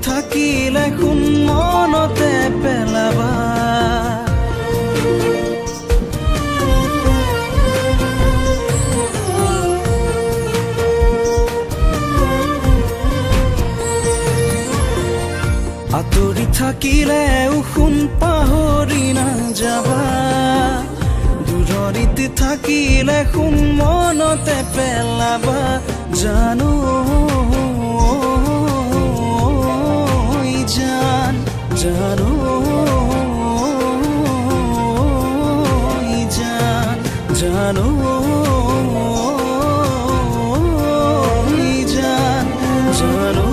থাকিলে শুন মনতে পেলাবা আতৰি থাকিলে শুন পাহৰি নাযাবা দূৰৈত থাকিলে শুন মনতে পেলাবা জানো জান জানো জান জানো জান জানো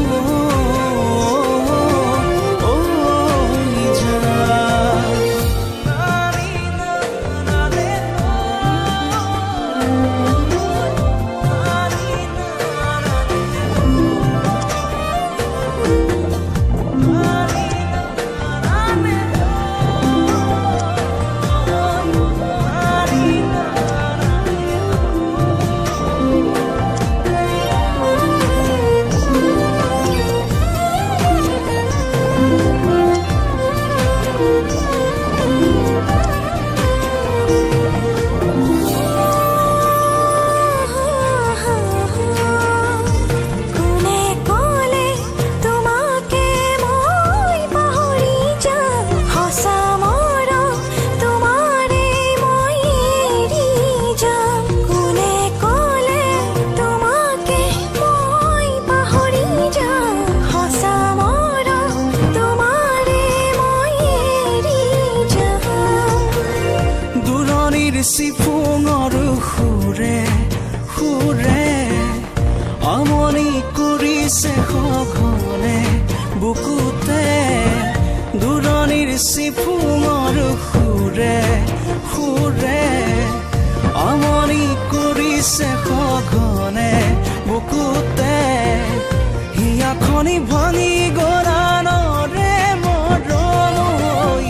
চিফুঙৰ সুৰে সুৰে আমনি কৰিছে সঘনে বুকুতে দূৰণিৰ চিফুঙৰ সুৰে সুৰে আমনি কৰিছে সঘনে বুকুতে হিয়াখনি ভাঙি গৰাণৰে মৰমৈ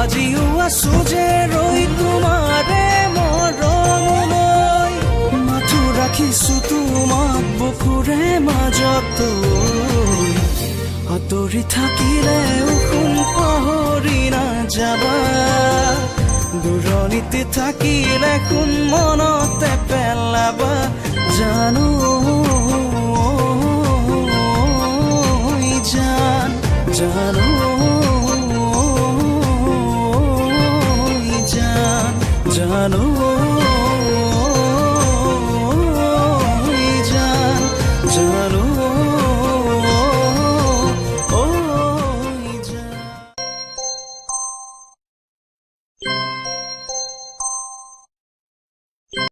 আজিও আছো যে ৰৈ তোমাৰে মৰমলৈ মাথো ৰাখিছো তোমাক বুকুৰে মাজত আঁতৰি থাকিলে শুন পাহৰি নাযাবা দূৰণিত থাকিলে শুন মনতে পেলাবা জানো